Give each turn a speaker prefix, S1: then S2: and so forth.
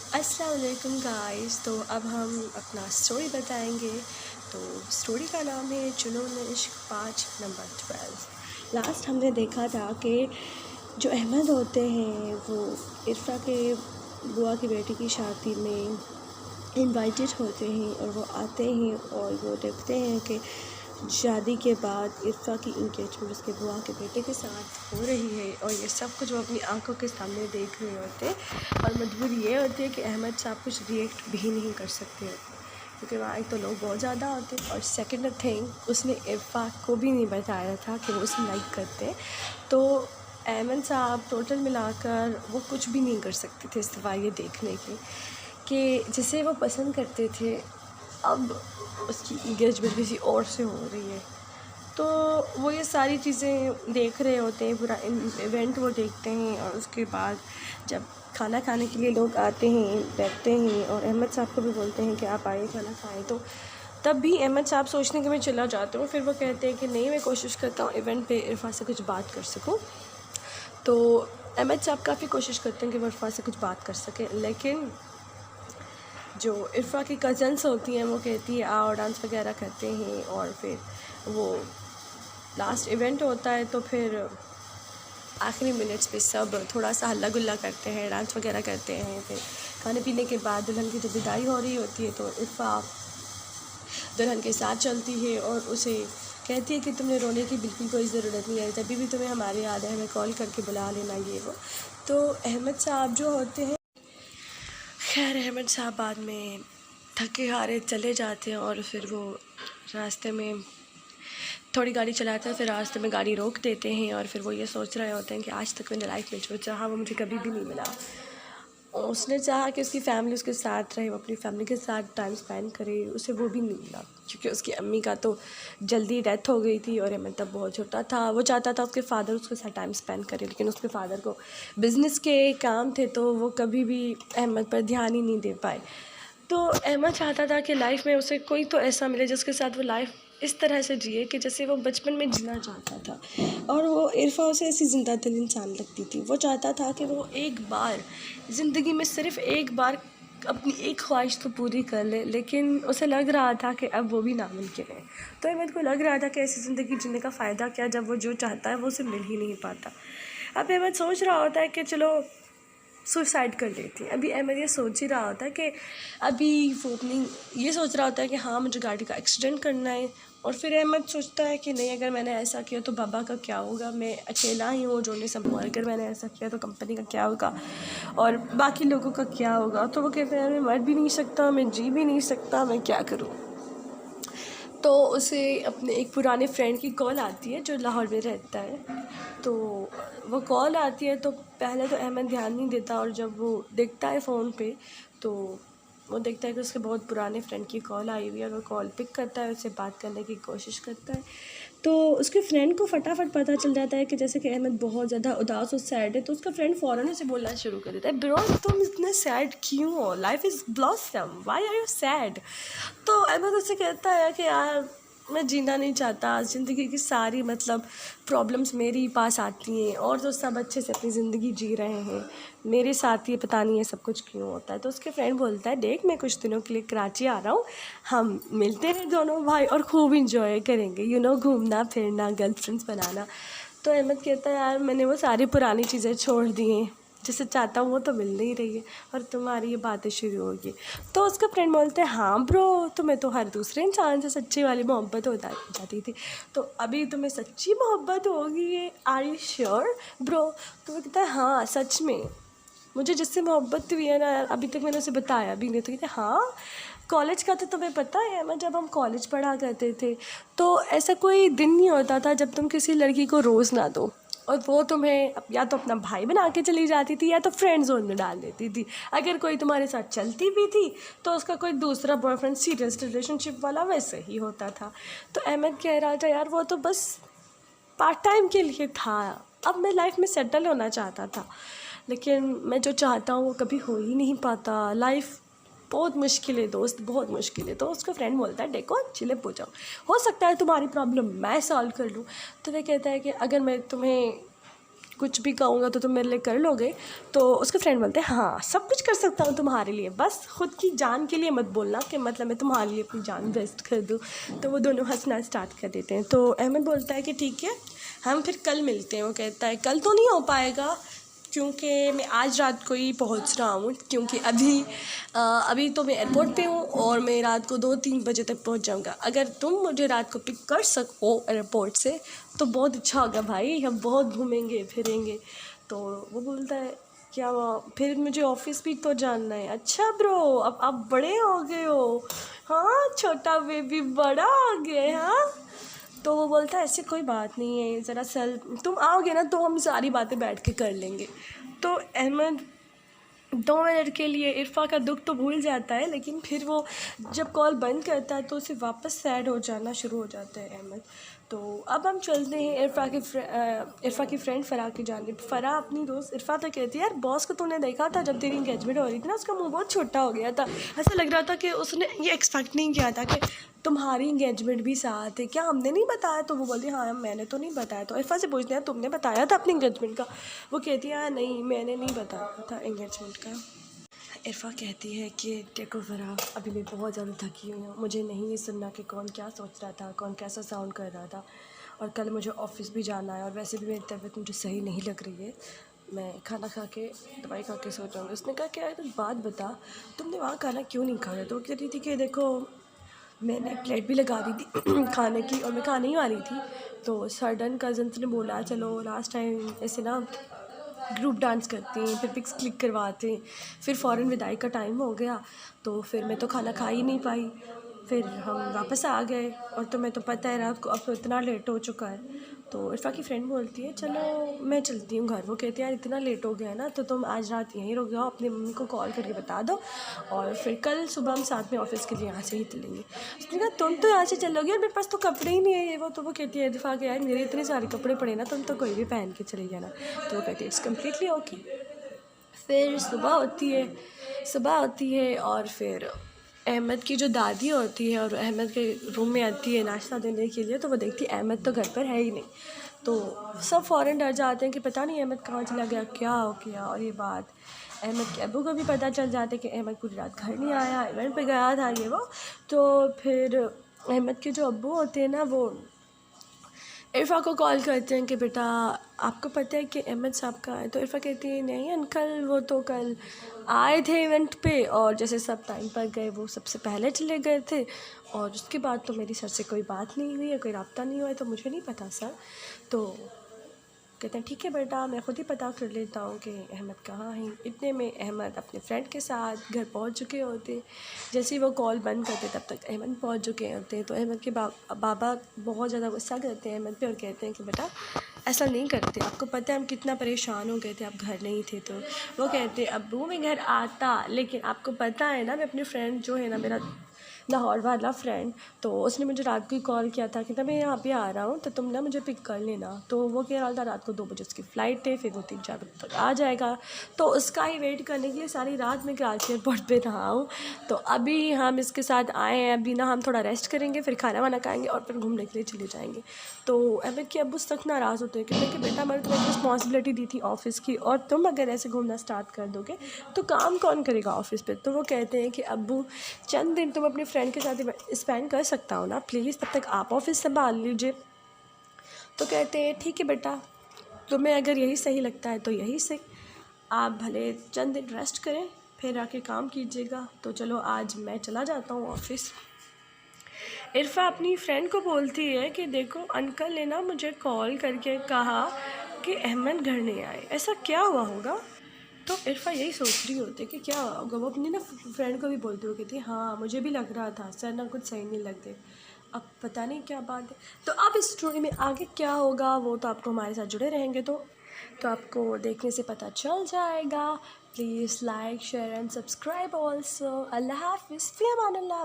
S1: अस्सलाम वालेकुम गाइस। तो अब हम अपना स्टोरी बताएंगे। तो स्टोरी का नाम है जुनून इश्क पाँच नंबर 12। लास्ट हमने देखा था कि जो अहमद होते हैं वो इरफ़ा के बुआ की बेटी की शादी में इनवाइटेड होते हैं और वो आते हैं और वो देखते हैं कि शादी के बाद इरफ़ा की इंगेजमेंट उसके बुआ के बेटे के साथ हो रही है और ये सब कुछ वो अपनी आंखों के सामने देख रहे होते हैं। और मजबूरी ये होती है कि अहमद साहब कुछ रिएक्ट भी नहीं कर सकते होते क्योंकि वहाँ एक तो लोग बहुत ज़्यादा होते हैं और सेकंड थिंग उसने इरफ़ा को भी नहीं बताया था कि वो उसे लाइक करते हैं। तो अहमद साहब टोटल मिलाकर वो कुछ भी नहीं कर सकते थे सिवाय ये देखने के कि जिसे वो पसंद करते थे अब उसकी इंगेजमेंट किसी और से हो रही है। तो वो ये सारी चीज़ें देख रहे होते हैं, पूरा इवेंट वो देखते हैं और उसके बाद जब खाना खाने के लिए लोग आते हैं बैठते हैं और अहमद साहब को भी बोलते हैं कि आप आइए खाना खाएं, तो तब भी अहमद साहब सोचने के मैं चला जाता हूँ। फिर वो कहते हैं कि नहीं, मैं कोशिश करता हूँ इवेंट पे इरफ़ा से कुछ बात कर सकूँ। तो अहमद साहब काफ़ी कोशिश करते हैं कि वो इरफ़ा से कुछ बात कर सकें, लेकिन जो इरफ़ा की कज़न्स होती हैं वो कहती है आओ डांस वगैरह करते हैं। और फिर वो लास्ट इवेंट होता है तो फिर आखिरी मिनट्स पे सब थोड़ा सा हल्ला गुल्ला करते हैं, डांस वगैरह करते हैं। फिर खाने पीने के बाद दुल्हन की जब विदाई हो रही होती है तो इरफ़ा दुल्हन के साथ चलती है और उसे कहती है कि तुमने रोने की बिल्कुल कोई ज़रूरत नहीं है, जब भी तुम्हें हमारी याद है हमें कॉल करके बुला लेना ये वो। तो अहमद साहब जो होते हैं, खैर अहमद साहब बाद में थके हारे चले जाते हैं और फिर वो रास्ते में थोड़ी गाड़ी चलाते हैं, फिर रास्ते में गाड़ी रोक देते हैं और फिर वो ये सोच रहे होते हैं कि आज तक मैंने लाइफ में जो चाहा वो मुझे कभी भी नहीं मिला। और उसने चाहा कि उसकी फ़ैमिली उसके साथ रहे, वो अपनी फ़ैमिली के साथ टाइम स्पेंड करे, उसे वो भी नहीं मिला क्योंकि उसकी अम्मी का तो जल्दी डेथ हो गई थी और अहमद तब बहुत छोटा था। वो चाहता था उसके फ़ादर उसके साथ टाइम स्पेंड करे, लेकिन उसके फ़ादर को बिज़नेस के काम थे तो वो कभी भी अहमद पर ध्यान ही नहीं दे पाए। तो अहमद चाहता था कि लाइफ में उसे कोई तो ऐसा मिले जिसके साथ वो लाइफ इस तरह से जिए कि जैसे वो बचपन में जीना चाहता था। और वो इरफ़ा उसे ऐसी ज़िंदा दिल इंसान लगती थी। वो चाहता था कि वो एक बार ज़िंदगी में सिर्फ़ एक बार अपनी एक ख्वाहिश तो पूरी कर ले, लेकिन उसे लग रहा था कि अब वो भी नामुमकिन है। तो अहमद को लग रहा था कि ऐसी ज़िंदगी जीने का फ़ायदा क्या जब वो जो चाहता है वो उसे मिल ही नहीं पाता। अब अहमद सोच रहा होता है कि चलो सुसाइड कर लेती है। अभी अहमद ये सोच ही रहा होता है कि अभी वो अपनी ये सोच रहा होता है कि हाँ मुझे गाड़ी का एक्सीडेंट करना है। और फिर अहमद सोचता है कि नहीं, अगर मैंने ऐसा किया तो बाबा का क्या होगा, मैं अकेला ही हूँ जो नहीं संभाल, अगर मैंने ऐसा किया तो कंपनी का क्या होगा और बाकी लोगों का क्या होगा। तो वो कहते हैं मैं मर भी नहीं सकता, मैं जी भी नहीं सकता, मैं क्या करूँ। तो उसे अपने एक पुराने फ्रेंड की कॉल आती है जो लाहौर में रहता है। तो वो कॉल आती है तो पहले तो अहमद ध्यान नहीं देता और जब वो देखता है फ़ोन पे तो वो देखता है कि उसके बहुत पुराने फ्रेंड की कॉल आई हुई है और वो कॉल पिक करता है, उससे बात करने की कोशिश करता है। तो उसके फ्रेंड को फटाफट पता चल जाता है कि जैसे कि अहमद बहुत ज़्यादा उदास और सैड है। तो उसका फ्रेंड फ़ौरन उसे बोलना शुरू कर देता है, ब्रो तुम इतने सैड क्यों हो, life is blossom, why are you sad. तो अहमद उससे कहता है कि यार मैं जीना नहीं चाहता, ज़िंदगी की सारी मतलब प्रॉब्लम्स मेरे ही पास आती हैं और तो सब अच्छे से अपनी ज़िंदगी जी रहे हैं, मेरे साथ ही पता नहीं है सब कुछ क्यों होता है। तो उसके फ्रेंड बोलता है देख मैं कुछ दिनों के लिए कराची आ रहा हूँ, हम मिलते हैं दोनों भाई और खूब इंजॉय करेंगे, घूमना फिरना गर्लफ्रेंड्स बनाना। तो अहमद कहता है यार मैंने वो सारी पुरानी चीज़ें छोड़ दी हैं, जैसे चाहता हूँ वो तो मिल नहीं रही है और तुम्हारी ये बातें शुरू होगी। तो उसका फ्रेंड बोलते हैं हाँ ब्रो, तुम्हें तो हर दूसरे इंसान से सच्ची वाली मोहब्बत हो जाती थी, तो अभी तुम्हें सच्ची मोहब्बत होगी, ये आर यू श्योर ब्रो। तो वो कहता है हाँ सच में, मुझे जिससे मोहब्बत हुई है ना यार अभी तक मैंने उसे बताया भी नहीं। तो कहते हाँ कॉलेज का तो तुम्हें पता है, मैं जब हम कॉलेज पढ़ा करते थे तो ऐसा कोई दिन नहीं होता था जब तुम किसी लड़की को रोज़ ना दो और वो तुम्हें या तो अपना भाई बना के चली जाती थी या तो फ्रेंड जोन में डाल देती थी। अगर कोई तुम्हारे साथ चलती भी थी तो उसका कोई दूसरा बॉयफ्रेंड सीरियस रिलेशनशिप वाला वैसे ही होता था। तो अहमद कह रहा था यार वो तो बस पार्ट टाइम के लिए था, अब मैं लाइफ में सेटल होना चाहता था, लेकिन मैं जो चाहता हूँ वो कभी हो ही नहीं पाता, लाइफ बहुत मुश्किल है दोस्त, बहुत मुश्किल है। तो उसका फ्रेंड बोलता है देखो चिल हो जाओ, हो सकता है तुम्हारी प्रॉब्लम मैं सॉल्व कर लूँ। तो वह कहता है कि अगर मैं तुम्हें कुछ भी कहूँगा तो तुम मेरे लिए कर लोगे। तो उसके फ्रेंड बोलते हैं हाँ सब कुछ कर सकता हूँ तुम्हारे लिए, बस खुद की जान के लिए मत बोलना कि मतलब मैं तुम्हारे लिए अपनी जान वेस्ट कर दूँ। तो वो दोनों हंसना स्टार्ट कर देते हैं। तो अहमद बोलता है कि ठीक है हम फिर कल मिलते हैं। वो कहता है कल तो नहीं हो पाएगा क्योंकि मैं आज रात को ही पहुंच रहा हूँ, क्योंकि अभी तो मैं एयरपोर्ट पे हूँ और मैं रात को 2-3 बजे तक पहुंच जाऊँगा। अगर तुम मुझे रात को पिक कर सको एयरपोर्ट से तो बहुत अच्छा होगा भाई, हम बहुत घूमेंगे फिरेंगे। तो वो बोलता है क्या फिर मुझे ऑफिस भी तो जानना है। अच्छा ब्रो अब आप बड़े हो गए हो, हाँ छोटा बेबी बड़ा हो गया है हाँ। तो वो बोलता है ऐसी कोई बात नहीं है, ज़रा तुम आओगे ना तो हम सारी बातें बैठ के कर लेंगे। तो अहमद 2 मिनट के लिए इरफ़ा का दुख तो भूल जाता है, लेकिन फिर वो जब कॉल बंद करता है तो उसे वापस सैड हो जाना शुरू हो जाता है अहमद। तो अब हम चलते हैं इरफ़ा की फ्रेंड फ़राह की जानिब। फ़राह अपनी दोस्त इरफ़ा तो कहती है यार बॉस को तूने देखा था जब तेरी इंगेजमेंट हो रही थी ना, उसका मुंह बहुत छोटा हो गया था, ऐसा लग रहा था कि उसने ये एक्सपेक्ट नहीं किया था कि तुम्हारी इंगेजमेंट भी साथ है, क्या हमने नहीं बताया। तो वो बोलती है हाँ मैंने तो नहीं बताया। तो इरफ़ा से पूछते हैं तुमने बताया था अपनी इंगेजमेंट का। वो कहती है हाँ नहीं मैंने नहीं बताया था इंगेजमेंट का। इरफ़ा कहती है कि देखो फ़राह अभी मैं बहुत ज़्यादा थकी हुई हूँ, मुझे नहीं ये सुनना कि कौन क्या सोच रहा था, कौन कैसा साउंड कर रहा था, और कल मुझे ऑफिस भी जाना है और वैसे भी मेरी तबीयत मुझे सही नहीं लग रही है, मैं खाना खा के दवाई खा के सो जाऊँगी। उसने कहा क्या है कुछ बात बता, तुमने वहाँ खाना क्यों नहीं खाया। तो वो कह रही थी कि देखो मैंने प्लेट भी लगा दी थी खाने की और मैं खाने ही वाली थी, तो सडन कज़न्स ने बोला चलो लास्ट टाइम ऐसे ना ग्रुप डांस करते हैं, फिर पिक्स क्लिक करवाते हैं, फिर फ़ौरन विदाई का टाइम हो गया तो फिर मैं तो खाना खा ही नहीं पाई, फिर हम वापस आ गए और तुम्हें तो पता है रात को अब तो इतना लेट हो चुका है। तो इरफ़ा की फ्रेंड बोलती है चलो मैं चलती हूँ घर। वो कहती है यार इतना लेट हो गया है ना तो तुम आज रात यहीं रुक जाओ, अपनी मम्मी को कॉल करके बता दो और फिर कल सुबह हम साथ में ऑफिस के लिए यहाँ से ही चलेंगे। उसने कहा तुम तो यहाँ से चलोगे यार मेरे पास तो कपड़े ही नहीं है ये वो। तो वो कहती है इरफ़ा के यार मेरे इतने सारे कपड़े पड़े ना, तुम तो कोई भी पहन के चले जाना। तो वो कहती है इट्स कम्प्लीटली ओके। फिर सुबह होती है और फिर अहमद की जो दादी होती है और अहमद के रूम में आती है नाश्ता देने के लिए, तो वो देखती है अहमद तो घर पर है ही नहीं। तो सब फ़ौरन डर जाते हैं कि पता नहीं अहमद कहाँ चला गया, क्या हो गया। और ये बात अहमद के अब्बू को भी पता चल जाता है कि अहमद पूरी रात घर नहीं आया, इवेंट पे गया था ये वो। तो फिर अहमद के जो अब्बू होते हैं ना वो इरफ़ा को कॉल करते हैं कि बेटा आपको पता है कि अहमद साहब कहाँ है। तो इरफ़ा कहती है नहीं अंकल वो तो कल आए थे इवेंट पे और जैसे सब टाइम पर गए वो सबसे पहले चले गए थे और उसके बाद तो मेरी सर से कोई बात नहीं हुई है, कोई रब्ता नहीं हुआ है, तो मुझे नहीं पता सर। तो कहते हैं ठीक है बेटा मैं ख़ुद ही पता कर लेता हूँ कि अहमद कहाँ है। इतने में अहमद अपने फ्रेंड के साथ घर पहुँच चुके होते। जैसे ही वो कॉल बंद करते तब तक अहमद पहुँच चुके होते। तो अहमद के बाबा बहुत ज़्यादा गुस्सा करते हैं अहमद पे और कहते हैं कि बेटा ऐसा नहीं करते, आपको पता है हम कितना परेशान हो गए थे, आप घर नहीं थे। तो वो कहते अब्बू मैं घर आता, लेकिन आपको पता है ना मैं अपने फ्रेंड जो है ना मेरा लाहौर वाला फ्रेंड, तो उसने मुझे रात को ही कॉल किया था कि ना मैं यहाँ पे आ रहा हूँ तो तुम ना मुझे पिक कर लेना। तो वो कह रहा था रात को 2 बजे उसकी फ़्लाइट है, फिर वो 3-4 बजे तक आ जाएगा। तो उसका ही वेट करने के लिए सारी रात मैं कराची एयरपोर्ट पे रहा हूँ। तो अभी हम इसके साथ आए हैं, अभी ना हम थोड़ा रेस्ट करेंगे, फिर खाना वाना खाएँगे और फिर घूमने के लिए चले जाएँगे। तो अहमद के अब्बू सख्त नाराज़ होते हैं, कहते हैं कि बेटा मैंने तुम्हें रिस्पॉन्सिबिलिटी दी थी ऑफ़िस की और तुम अगर ऐसे घूमना स्टार्ट कर दोगे तो काम कौन करेगा ऑफ़िस पे। तो वो कहते हैं कि अब्बू चंद दिन तुम अपने फ्रेंड के साथ स्पेंड कर सकता हो ना, प्लीज़ तब तक आप ऑफ़िस संभाल लीजिए। तो कहते हैं ठीक है बेटा तुम्हें अगर यही सही लगता है तो यही सही, आप भले चंद दिन रेस्ट करें फिर आके काम कीजिएगा। तो चलो आज मैं चला जाता हूँ ऑफ़िस। इरफ़ा अपनी फ्रेंड को बोलती है कि देखो अंकल ने ना मुझे कॉल करके कहा कि अहमद घर नहीं आए, ऐसा क्या हुआ होगा। तो इरफ़ा यही सोच रही होती है कि क्या हुआ होगा। वो अपनी ना फ्रेंड को भी बोलती हो कहती है हाँ मुझे भी लग रहा था सर ना कुछ सही नहीं लगते, अब पता नहीं क्या बात है। तो अब इस स्टोरी में आगे क्या होगा वो तो आपको हमारे साथ जुड़े रहेंगे तो आपको देखने से पता चल जाएगा। Please like share and subscribe also. अल्लाह हाफ़िज़, फ़ी अमान अल्लाह।